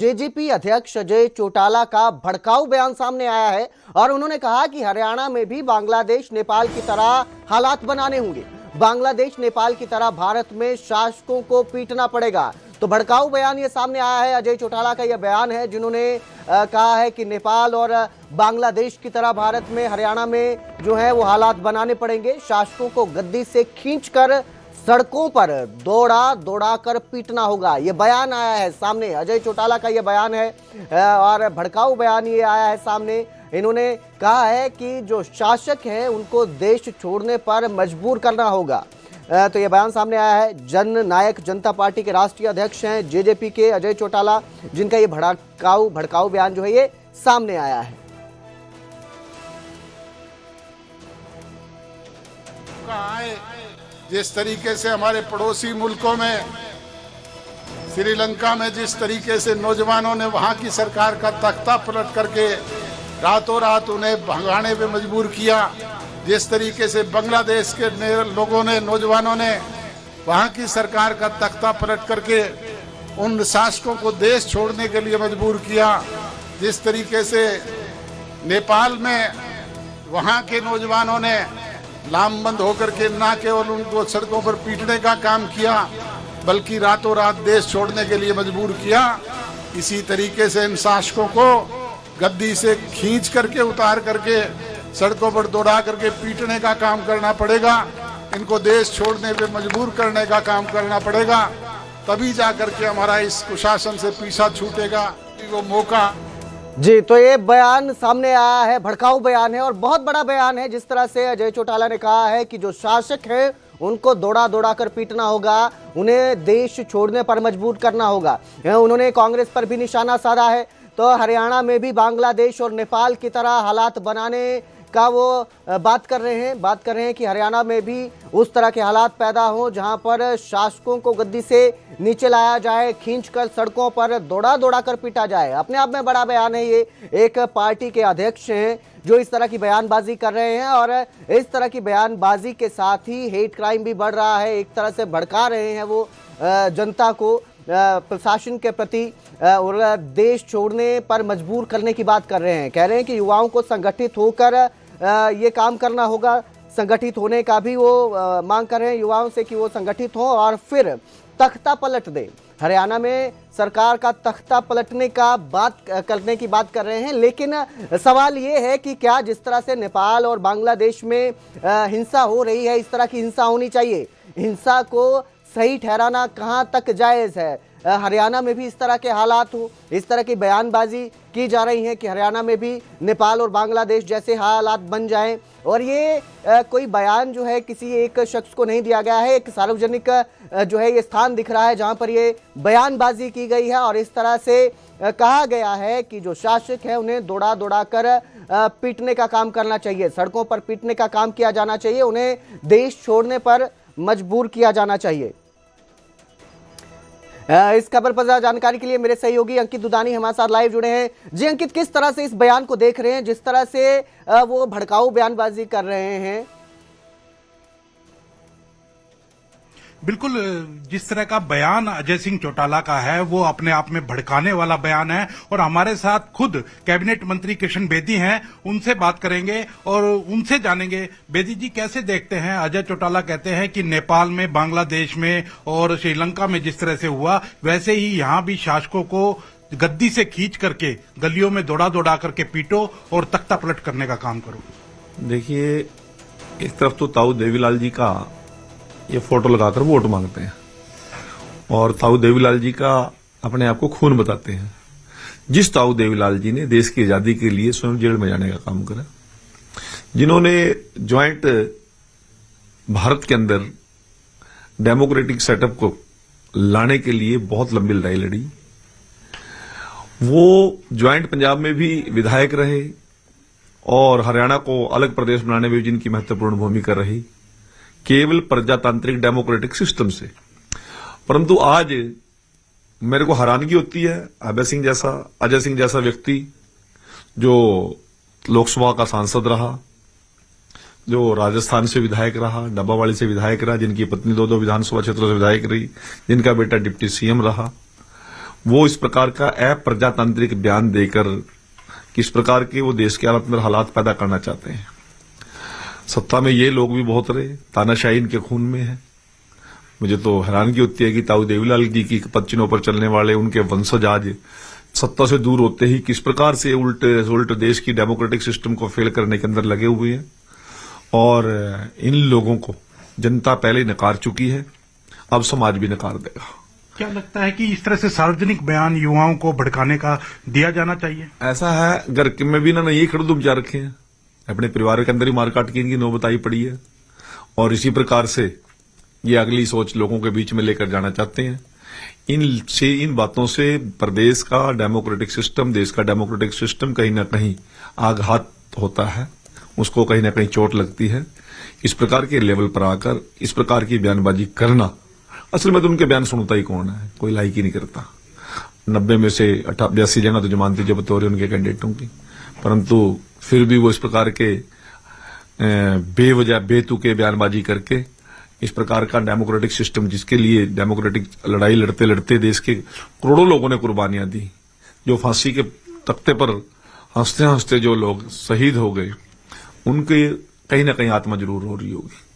JJP अध्यक्ष अजय चौटाला का भड़काऊ बयान सामने आया है और उन्होंने कहा कि हरियाणा में भी बांग्लादेश नेपाल की तरह हालात बनाने होंगे। बांग्लादेश नेपाल की तरह भारत में शासकों को पीटना पड़ेगा। तो भड़काऊ बयान ये सामने आया है। अजय चौटाला का यह बयान है जिन्होंने कहा है कि नेपाल और बांग्लादेश की तरह भारत में हरियाणा में जो है वो हालात बनाने पड़ेंगे। शासकों को गद्दी से खींचकर सड़कों पर दौड़ा दौड़ा कर पीटना होगा। ये बयान आया है सामने, अजय चौटाला का ये बयान है और भड़काऊ बयान ये आया है सामने। इन्होंने कहा है कि जो शासक है उनको देश छोड़ने पर मजबूर करना होगा। तो ये बयान सामने आया है। जन नायक जनता पार्टी के राष्ट्रीय अध्यक्ष हैं जेजेपी के अजय चौटाला, जिनका ये भड़काऊ बयान जो है ये सामने आया है। जिस तरीके से हमारे पड़ोसी मुल्कों में, श्रीलंका में जिस तरीके से नौजवानों ने वहां की सरकार का तख्ता पलट करके रातों रात उन्हें भगाने पे मजबूर किया, जिस तरीके से बांग्लादेश के लोगों ने, नौजवानों ने वहां की सरकार का तख्ता पलट करके उन शासकों को देश छोड़ने के लिए मजबूर किया, जिस तरीके से नेपाल में वहां के नौजवानों ने लामबंद होकर के न केवल उनको सड़कों पर पीटने का काम किया बल्कि रातों रात देश छोड़ने के लिए मजबूर किया, इसी तरीके से इन शासकों को गद्दी से खींच करके उतार करके सड़कों पर दौड़ा करके पीटने का काम करना पड़ेगा। इनको देश छोड़ने पे मजबूर करने का काम करना पड़ेगा, तभी जाकर के हमारा इस कुशासन से पीछा छूटेगा। वो मौका जी, तो ये बयान सामने आया है, भड़काऊ बयान है और बहुत बड़ा बयान है। जिस तरह से अजय चौटाला ने कहा है कि जो शासक है उनको दौड़ा दौड़ा कर पीटना होगा, उन्हें देश छोड़ने पर मजबूर करना होगा। उन्होंने कांग्रेस पर भी निशाना साधा है। तो हरियाणा में भी बांग्लादेश और नेपाल की तरह हालात बनाने का वो बात कर रहे हैं कि हरियाणा में भी उस तरह के हालात पैदा हो जहां पर शासकों को गद्दी से नीचे लाया जाए, खींचकर सड़कों पर दौड़ा दौड़ा कर पीटा जाए। अपने आप में बड़ा बयान है ये। एक पार्टी के अध्यक्ष हैं जो इस तरह की बयानबाजी कर रहे हैं और इस तरह की बयानबाजी के साथ ही हेट क्राइम भी बढ़ रहा है। एक तरह से भड़का रहे हैं वो जनता को प्रशासन के प्रति और देश छोड़ने पर मजबूर करने की बात कर रहे हैं। कह रहे हैं कि युवाओं को संगठित होकर ये काम करना होगा। संगठित होने का भी वो मांग कर रहे हैं युवाओं से कि वो संगठित हों और फिर तख्ता पलट दें। हरियाणा में सरकार का तख्ता पलटने का बात करने की बात कर रहे हैं, लेकिन सवाल ये है कि क्या जिस तरह से नेपाल और बांग्लादेश में हिंसा हो रही है, इस तरह की हिंसा होनी चाहिए? हिंसा को सही ठहराना कहां तक जायज है? हरियाणा में भी इस तरह के हालात हो, इस तरह की बयानबाजी की जा रही है कि हरियाणा में भी नेपाल और बांग्लादेश जैसे हालात बन जाएं। और ये कोई बयान जो है किसी एक शख्स को नहीं दिया गया है, एक सार्वजनिक जो है ये स्थान दिख रहा है जहां पर ये बयानबाजी की गई है और इस तरह से कहा गया है कि जो शासक है उन्हें दौड़ा दौड़ा कर पीटने का काम करना चाहिए, सड़कों पर पीटने का काम किया जाना चाहिए, उन्हें देश छोड़ने पर मजबूर किया जाना चाहिए। इस खबर पर जानकारी के लिए मेरे सहयोगी अंकित दुदानी हमारे साथ लाइव जुड़े हैं। जी अंकित, किस तरह से इस बयान को देख रहे हैं जिस तरह से वो भड़काऊ बयानबाजी कर रहे हैं? बिल्कुल, जिस तरह का बयान अजय सिंह चौटाला का है वो अपने आप में भड़काने वाला बयान है और हमारे साथ खुद कैबिनेट मंत्री कृष्ण बेदी हैं, उनसे बात करेंगे और उनसे जानेंगे। बेदी जी, कैसे देखते हैं? अजय चौटाला कहते हैं कि नेपाल में, बांग्लादेश में और श्रीलंका में जिस तरह से हुआ वैसे ही यहाँ भी शासकों को गद्दी से खींच करके गलियों में दौड़ा दौड़ा करके पीटो और तख्ता पलट करने का काम करो। देखिए, एक तरफ तो ताऊ देवीलाल जी का ये फोटो लगाकर वोट मांगते हैं और ताऊ देवीलाल जी का अपने आप को खून बताते हैं। जिस ताऊ देवीलाल जी ने देश की आजादी के लिए स्वयं जेल में जाने का काम करा, जिन्होंने ज्वाइंट भारत के अंदर डेमोक्रेटिक सेटअप को लाने के लिए बहुत लंबी लड़ाई लड़ी, वो ज्वाइंट पंजाब में भी विधायक रहे और हरियाणा को अलग प्रदेश बनाने में जिनकी महत्वपूर्ण भूमिका रही, केवल प्रजातांत्रिक डेमोक्रेटिक सिस्टम से। परंतु आज मेरे को हैरानगी होती है, अजय सिंह जैसा व्यक्ति जो लोकसभा का सांसद रहा, जो राजस्थान से विधायक रहा, डब्बावाली से विधायक रहा, जिनकी पत्नी दो विधानसभा क्षेत्रों से विधायक रही, जिनका बेटा डिप्टी सीएम रहा, वो इस प्रकार का अप्रजातांत्रिक बयान देकर किस प्रकार के वो देश के अंदर हालात पैदा करना चाहते हैं। सत्ता में ये लोग भी बहुत रहे, तानाशाही इनके खून में है। मुझे तो हैरानगी होती है कि ताऊ देवीलाल जी की पद चिन्हों पर चलने वाले उनके वंशज आज सत्ता से दूर होते ही किस प्रकार से उल्टे देश की डेमोक्रेटिक सिस्टम को फेल करने के अंदर लगे हुए हैं। और इन लोगों को जनता पहले नकार चुकी है, अब समाज भी नकार देगा। क्या लगता है कि इस तरह से सार्वजनिक बयान युवाओं को भड़काने का दिया जाना चाहिए? ऐसा है, घर में भी इन्होंने यही खड़दुम जा रखे हैं, अपने परिवार के अंदर ही मारकाट की इनकी नौबत आई पड़ी है। और इसी प्रकार से ये अगली सोच लोगों के बीच में लेकर जाना चाहते हैं। इन बातों से प्रदेश का डेमोक्रेटिक सिस्टम, देश का डेमोक्रेटिक सिस्टम कहीं ना कहीं आघात होता है, उसको कहीं ना कहीं चोट लगती है। इस प्रकार के लेवल पर आकर इस प्रकार की बयानबाजी करना, असल में तो उनके बयान सुनता ही कौन है, कोई लाइक ही नहीं करता। 90 में से 82 जगह तो जमानती जब्त हो रही उनके कैंडिडेटों की, परंतु फिर भी वो इस प्रकार के बेवजह बेतुके बयानबाजी करके इस प्रकार का डेमोक्रेटिक सिस्टम, जिसके लिए डेमोक्रेटिक लड़ाई लड़ते लड़ते देश के करोड़ों लोगों ने कुर्बानियां दी, जो फांसी के तख्ते पर हंसते हंसते जो लोग शहीद हो गए, उनके कहीं ना कहीं आत्मा जरूर हो रही होगी।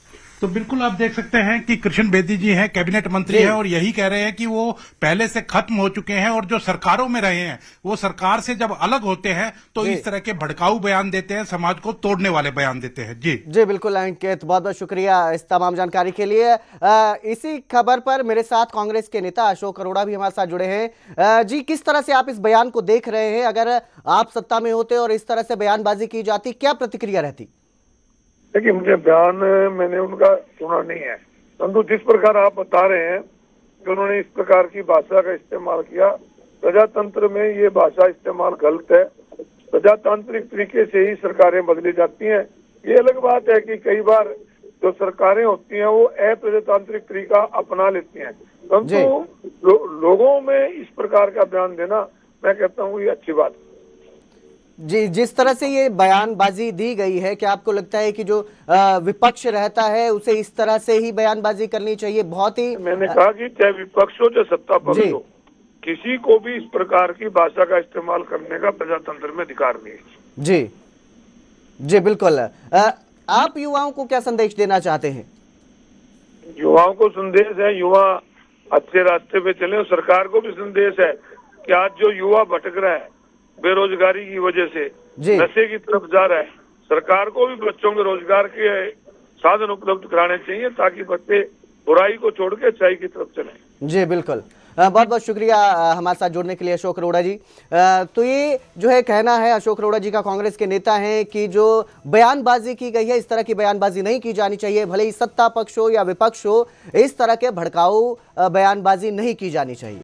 तो बिल्कुल आप देख सकते हैं कि कृष्ण बेदी जी हैं, कैबिनेट मंत्री हैं, और यही कह रहे हैं कि वो पहले से खत्म हो चुके हैं, और जो सरकारों में रहे हैं वो सरकार से जब अलग होते हैं तो इस तरह के भड़काऊ बयान देते हैं, समाज को तोड़ने वाले बयान देते हैं। जी बिल्कुल अंकित, बहुत बहुत शुक्रिया इस तमाम जानकारी के लिए। इसी खबर पर मेरे साथ कांग्रेस के नेता अशोक अरोड़ा भी हमारे साथ जुड़े हैं। जी, किस तरह से आप इस बयान को देख रहे हैं? अगर आप सत्ता में होते और इस तरह से बयानबाजी की जाती, क्या प्रतिक्रिया रहती? देखिए, मुझे बयान मैंने उनका सुना नहीं है, परंतु जिस प्रकार आप बता रहे हैं कि उन्होंने इस प्रकार की भाषा का इस्तेमाल किया, प्रजातंत्र में ये भाषा इस्तेमाल गलत है। प्रजातांत्रिक तरीके से ही सरकारें बदली जाती हैं। ये अलग बात है कि कई बार जो सरकारें होती हैं वो अप्रजातांत्रिक तरीका अपना लेती हैं, परंतु लोगों में इस प्रकार का बयान देना, मैं कहता हूँ ये अच्छी बात है। जी, जिस तरह से ये बयानबाजी दी गई है, क्या आपको लगता है कि जो विपक्ष रहता है उसे इस तरह से ही बयानबाजी करनी चाहिए? बहुत ही मैंने कहा कि चाहे विपक्ष हो चाहे सत्ता पक्ष हो, किसी को भी इस प्रकार की भाषा का इस्तेमाल करने का प्रजातंत्र में अधिकार नहीं है। जी बिल्कुल। आप युवाओं को क्या संदेश देना चाहते हैं? युवाओं को संदेश है, युवा अच्छे रास्ते पे चले, और सरकार को भी संदेश है कि आज जो युवा भटक रहा है बेरोजगारी की वजह से, नशे की तरफ जा रहा है, सरकार को भी बच्चों के रोजगार के साधन उपलब्ध कराने चाहिए ताकि बच्चे बुराई को छोड़ के अच्छाई की तरफ चलें। जी बिल्कुल, बहुत बहुत शुक्रिया हमारे साथ जुड़ने के लिए अशोक अरोड़ा जी। तो ये जो है कहना है अशोक अरोड़ा जी का, कांग्रेस के नेता हैं, कि जो बयानबाजी की गई है इस तरह की बयानबाजी नहीं की जानी चाहिए, भले ही सत्ता पक्ष हो या विपक्ष हो, इस तरह के भड़काऊ बयानबाजी नहीं की जानी चाहिए।